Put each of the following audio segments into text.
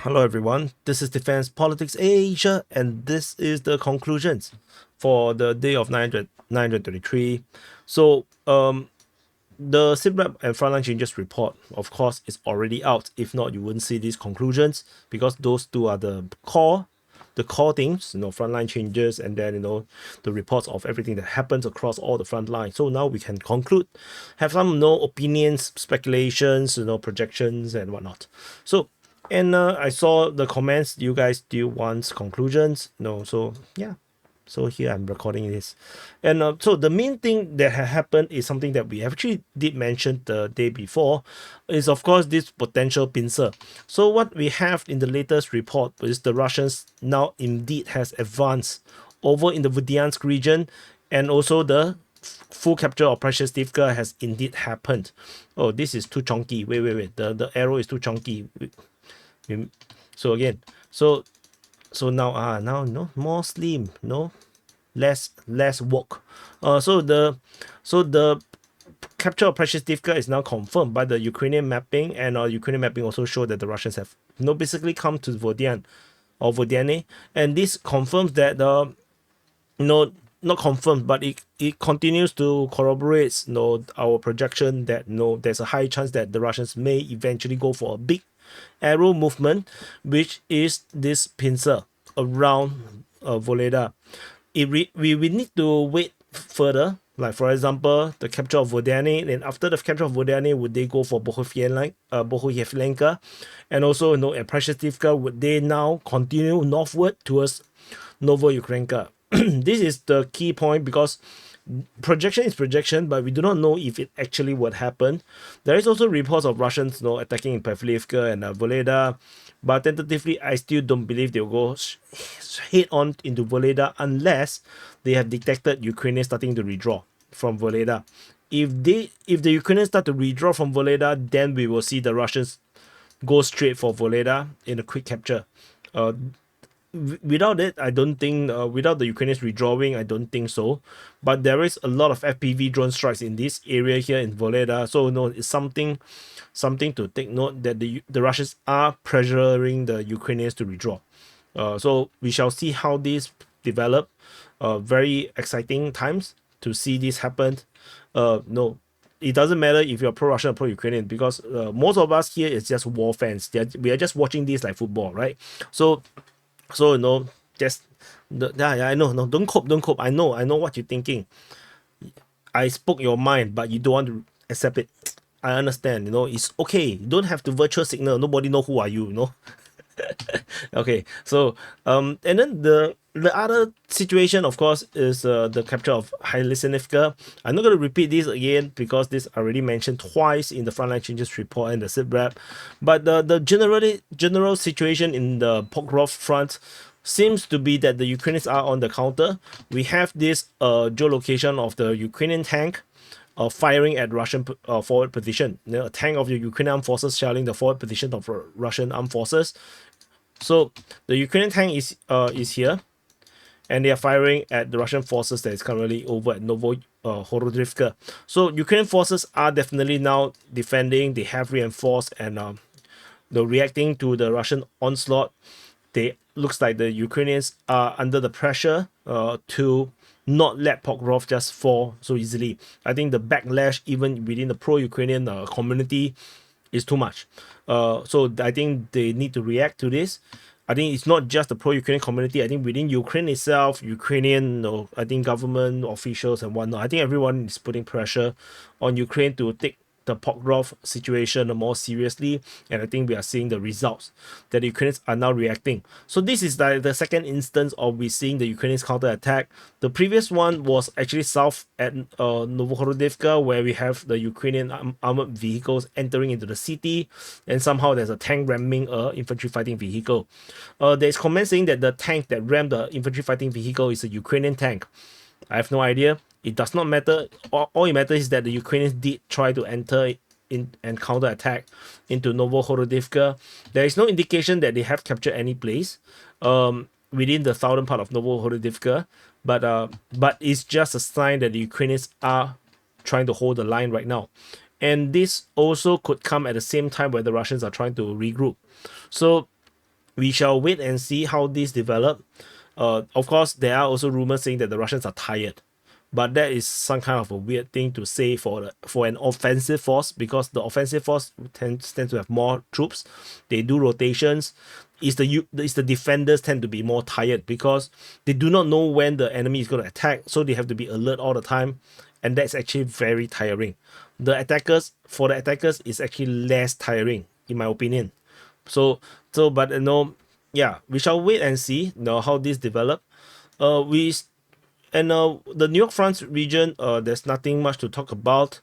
Hello everyone, this is Defense Politics Asia, and this is the conclusions for the day of 923. So, the SIPREP and Frontline Changes report, of course, is already out. If not, you wouldn't see these conclusions because those two are the core things, frontline changes, and then the reports of everything that happens across all the front lines. So now we can conclude, have some opinions, speculations, projections and whatnot. So, and I saw the comments. You guys still want conclusions? No, so yeah. So here I'm recording this, and so the main thing that had happened is something that we actually did mention the day before, is of course this potential pincer. So what we have in the latest report is the Russians now indeed has advanced over in the Vuhledar region, and also the full capture of Precious-Divka has indeed happened. Oh, this is too chunky. Wait. The arrow is too chunky. So again, so now no more slim, less work. So the capture of Precious-Divka is now confirmed by the Ukrainian mapping, and Ukrainian mapping also showed that the Russians have basically come to Vodyane, and this confirms that not confirmed, but it continues to corroborate our projection that there's a high chance that the Russians may eventually go for a big arrow movement, which is this pincer around Vuhledar. We need to wait further. Like for example, the capture of Vodyane, and after the capture of Vodyane, would they go for Bohuyevlenka, and also at Precious-Divka, would they now continue northward towards Novoukrainka? This is the key point, because projection is projection, but we do not know if it actually would happen. There is also reports of Russians attacking in Pavlivka and Vuhledar, but tentatively I still don't believe they'll go head on into Vuhledar unless they have detected Ukrainians starting to redraw from Vuhledar. If the Ukrainians start to redraw from Vuhledar, then we will see the Russians go straight for Vuhledar in a quick capture. Without it, I don't think, without the Ukrainians redrawing, I don't think so. But there is a lot of FPV drone strikes in this area here in Vuhledar, so it's something to take note, that the Russians are pressuring the Ukrainians to redraw. So we shall see how this develop. Very exciting times to see this happen. No, it doesn't matter if you're pro-Russian or pro-Ukrainian, because most of us here is just war fans. We are just watching this like football, right? So just I know. No, don't cope. I know what you're thinking. I spoke your mind, but you don't want to accept it. I understand. It's okay. You don't have to virtual signal. Nobody know who are you. Okay, so and then the other situation, of course, is the capture of Hailisnivka. I'm not going to repeat this again because this already mentioned twice in the Frontline Changes report and the SIPREP. But the general situation in the Pokrovsk front seems to be that the Ukrainians are on the counter. We have this geolocation of the Ukrainian tank firing at Russian forward position. A tank of the Ukrainian armed forces shelling the forward position of Russian armed forces. So the Ukrainian tank is here, and they are firing at the Russian forces that is currently over at Novoukrainka. So Ukrainian forces are definitely now defending. They have reinforced, and they're reacting to the Russian onslaught. They looks like the Ukrainians are under the pressure to not let Pokrovsk just fall so easily. I think the backlash even within the pro-Ukrainian community is too much. So I think they need to react to this. I think it's not just the pro-Ukrainian community. I think within Ukraine itself, Ukrainian, I think government officials and whatnot, I think everyone is putting pressure on Ukraine to take the Pokrovsk situation more seriously, and I think we are seeing the results that the Ukrainians are now reacting. So this is the second instance of we seeing the Ukrainians counterattack. The previous one was actually south at Novoukrainka, where we have the Ukrainian armored vehicles entering into the city, and somehow there's a tank ramming a infantry fighting vehicle. There's comments saying that the tank that rammed the infantry fighting vehicle is a Ukrainian tank. I have no idea. It does not matter. All it matters is that the Ukrainians did try to enter in and counterattack into Novoukrainka. There is no indication that they have captured any place within the southern part of Novoukrainka, but it's just a sign that the Ukrainians are trying to hold the line right now. And this also could come at the same time where the Russians are trying to regroup. So We shall wait and see how this develop. Of course, there are also rumors saying that the Russians are tired, but that is some kind of a weird thing to say for an offensive force, because the offensive force tends to have more troops. They do rotations. Is the defenders tend to be more tired because they do not know when the enemy is going to attack, so they have to be alert all the time, and that's actually very tiring. For the attackers, is actually less tiring, in my opinion. But yeah, we shall wait and see how this develop. We and The New York France region, there's nothing much to talk about.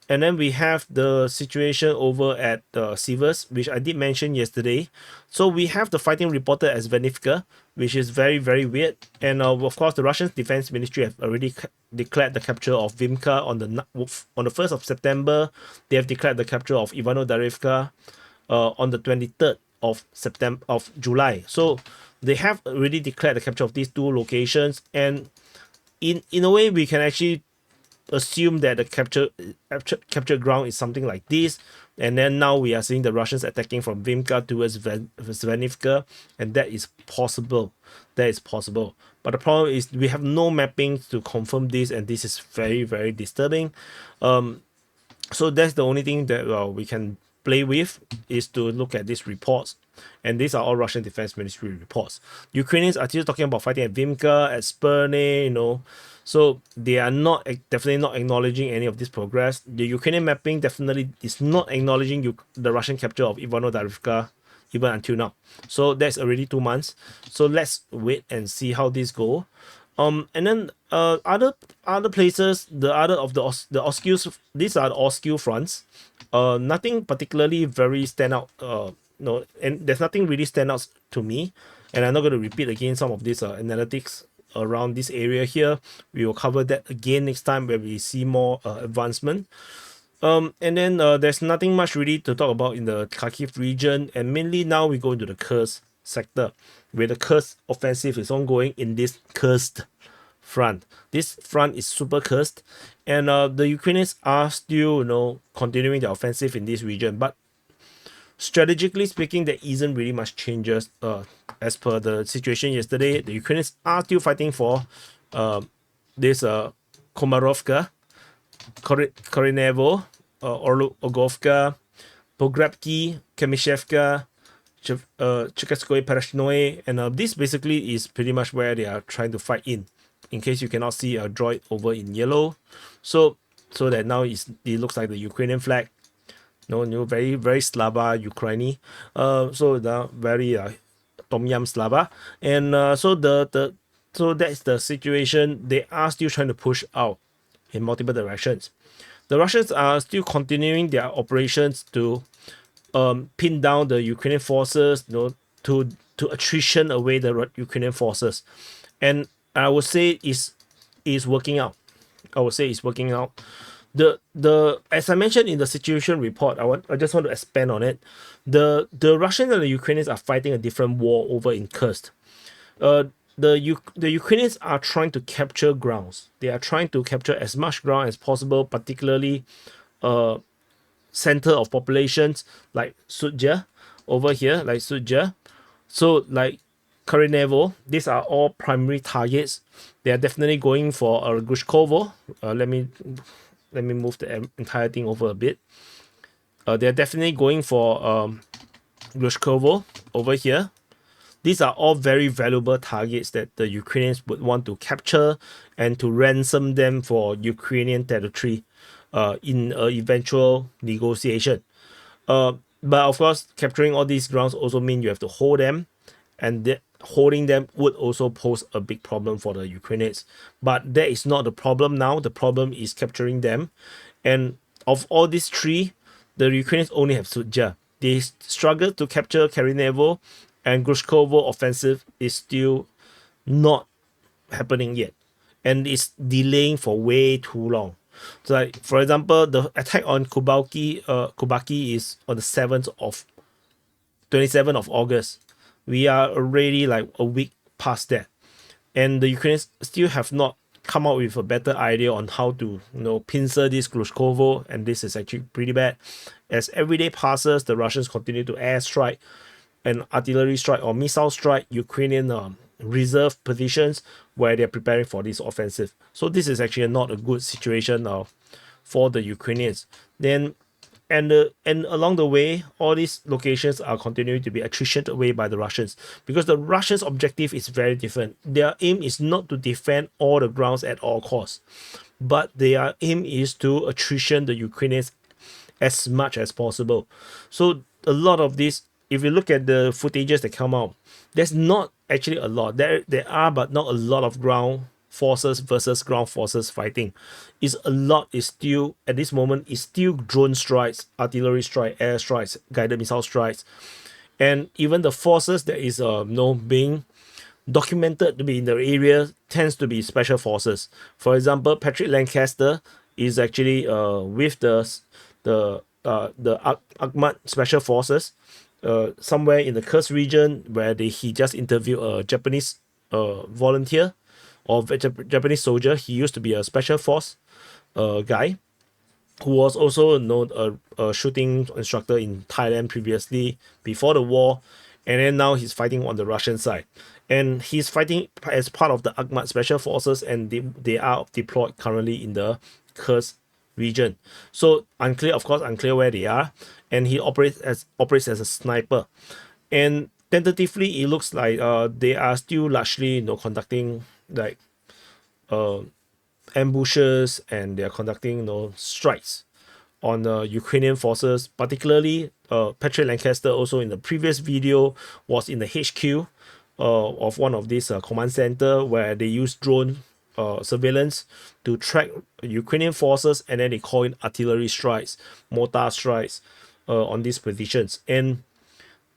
And then we have the situation over at Siversk, which I did mention yesterday. So we have the fighting reported as Venivka, which is very, very weird. And of course, the Russian Defense Ministry have already declared the capture of Vimka on the 1st of September. They have declared the capture of Ivano-Darivka on the 23rd of July. So they have already declared the capture of these two locations, and in a way we can actually assume that the captured ground is something like this. And then now we are seeing the Russians attacking from Vimka towards Venivka, and that is possible. But the problem is we have no mapping to confirm this, and this is very, very disturbing. So that's the only thing that we can play with, is to look at these reports. And these are all Russian Defense Ministry reports. Ukrainians are still talking about fighting at Vimka, at Sperne, so they are definitely not acknowledging any of this progress. The Ukrainian mapping definitely is not acknowledging the Russian capture of Ivano-Darivka even until now. So that's already 2 months. So let's wait and see how this go. And then other places, the Oskil, these are the Oskil fronts. Nothing particularly very stand out. And there's nothing really stand out to me. And I'm not going to repeat again some of these analytics around this area here. We will cover that again next time where we see more advancement. And then there's nothing much really to talk about in the Kharkiv region, and mainly now we go into the Kursk sector, where the Kursk offensive is ongoing in this cursed front. This front is super cursed, and the Ukrainians are still, continuing their offensive in this region. But strategically speaking, there isn't really much changes. As per the situation yesterday, the Ukrainians are still fighting for this Komarovka, Korinevo, Orlovka, Pograbki, Kamishevka, Cherkaskoye, Parashnoye, and this basically is pretty much where they are trying to fight in case you cannot see a droid over in yellow. So that now it looks like the Ukrainian flag. Very, very Slava Ukraini. So the very Tom Yam Slava. And so that's the situation. They are still trying to push out in multiple directions. The Russians are still continuing their operations to pin down the Ukrainian forces, to attrition away the Ukrainian forces, and I would say is working out. The as I mentioned in the situation report, I just want to expand on it. The Russians and the Ukrainians are fighting a different war over in Kursk. The Ukrainians are trying to capture grounds. They are trying to capture as much ground as possible, particularly center of populations like Sudja over here, like Sudja. So like Karinevo, these are all primary targets. They are definitely going for Grushkovo. Let me move the entire thing over a bit. They're definitely going for Grushkovo over here. These are all very valuable targets that the Ukrainians would want to capture and to ransom them for Ukrainian territory in an eventual negotiation. But of course, capturing all these grounds also mean you have to hold them, and holding them would also pose a big problem for the Ukrainians. But that is not the problem now. The problem is capturing them. And of all these three, the Ukrainians only have Sudja. They struggle to capture Karinevo, and Grushkovo offensive is still not happening yet, and it's delaying for way too long. So, like, for example, the attack on Kubaki is on the 27th of August. We are already like a week past that, and the Ukrainians still have not come up with a better idea on how to pincer this Grushkovo, and this is actually pretty bad. As every day passes, the Russians continue to airstrike an artillery strike or missile strike Ukrainian reserve positions where they're preparing for this offensive. So this is actually not a good situation for the Ukrainians. Then and along the way, all these locations are continuing to be attritioned away by the Russians, because the Russians' objective is very different. Their aim is not to defend all the grounds at all costs, but their aim is to attrition the Ukrainians as much as possible. So a lot of this, if you look at the footages that come out, there's not actually a lot. There are, but not a lot of ground forces versus ground forces fighting. Is a lot is still at this moment is still drone strikes, artillery strike, air strikes, guided missile strikes, and even the forces that is being documented to be in the area tends to be special forces. For example, Patrick Lancaster is actually with the Akhmat Special Forces somewhere in the Kursk region, where he just interviewed a Japanese volunteer or Japanese soldier. He used to be a special force guy who was also known a shooting instructor in Thailand previously before the war, and then now he's fighting on the Russian side. And he's fighting as part of the Akhmat Special Forces, and they are deployed currently in the Kursk region. So unclear where they are, and he operates as a sniper. And tentatively, it looks like they are still largely conducting like ambushes, and they are conducting strikes on Ukrainian forces. Particularly, Patrick Lancaster also in the previous video was in the HQ of one of these command center, where they use drone surveillance to track Ukrainian forces, and then they call in artillery strikes, mortar strikes on these positions. And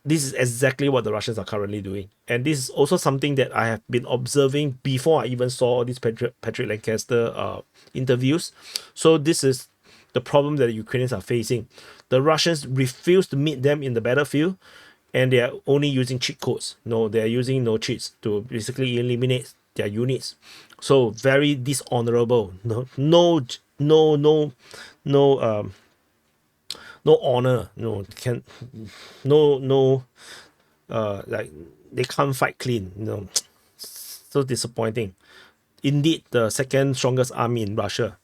this is exactly what the Russians are currently doing. And this is also something that I have been observing before I even saw these Patrick Lancaster interviews. So this is the problem that the Ukrainians are facing. The Russians refuse to meet them in the battlefield, and they are only using cheat codes. No, they are using no cheats to basically eliminate their units. So very dishonorable. No honor. Like they can't fight clean. So disappointing. Indeed, the second strongest army in Russia.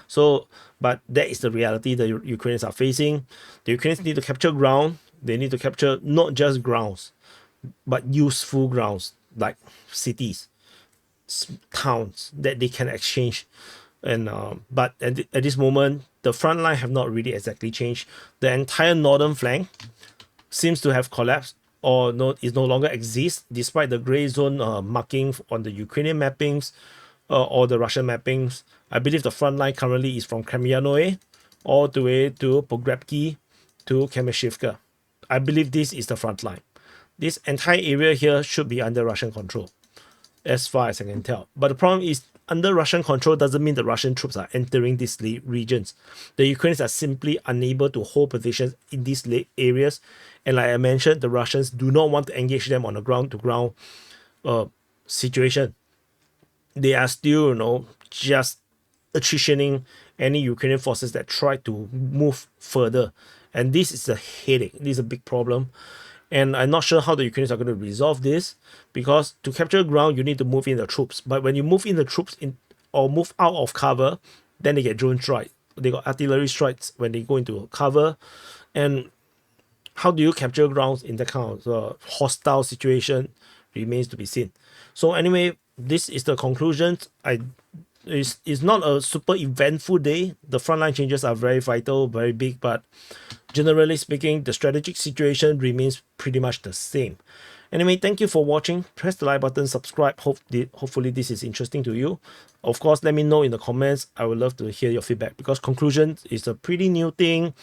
So, but that is the reality the Ukrainians are facing. The Ukrainians need to capture ground. They need to capture not just grounds, but useful grounds like cities, towns that they can exchange. And but at this moment, the front line have not really exactly changed. The entire northern flank seems to have collapsed, or is no longer exist, despite the gray zone marking on the Ukrainian mappings or the Russian mappings. I believe the front line currently is from Kremyanoe all the way to Pokrovsk to Kameshivka. I believe this is the front line. This entire area here should be under Russian control, as far as I can tell. But the problem is, under Russian control doesn't mean the Russian troops are entering these regions. The Ukrainians are simply unable to hold positions in these areas. And like I mentioned, the Russians do not want to engage them on a ground-to-ground situation. They are still, just attritioning any Ukrainian forces that try to move further. And this is a headache. This is a big problem. And I'm not sure how the Ukrainians are going to resolve this, because to capture ground, you need to move in the troops. But when you move in the troops or move out of cover, then they get drone strike. They got artillery strikes when they go into cover. And how do you capture grounds in that kind of hostile situation remains to be seen. So anyway, this is the conclusion. It's not a super eventful day. The frontline changes are very vital, very big, but generally speaking, the strategic situation remains pretty much the same. Anyway, thank you for watching. Press the like button, subscribe. Hopefully this is interesting to you. Of course, let me know in the comments. I would love to hear your feedback, because conclusion is a pretty new thing.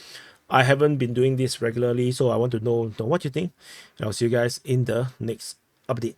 I haven't been doing this regularly, so I want to know what you think. And I'll see you guys in the next update.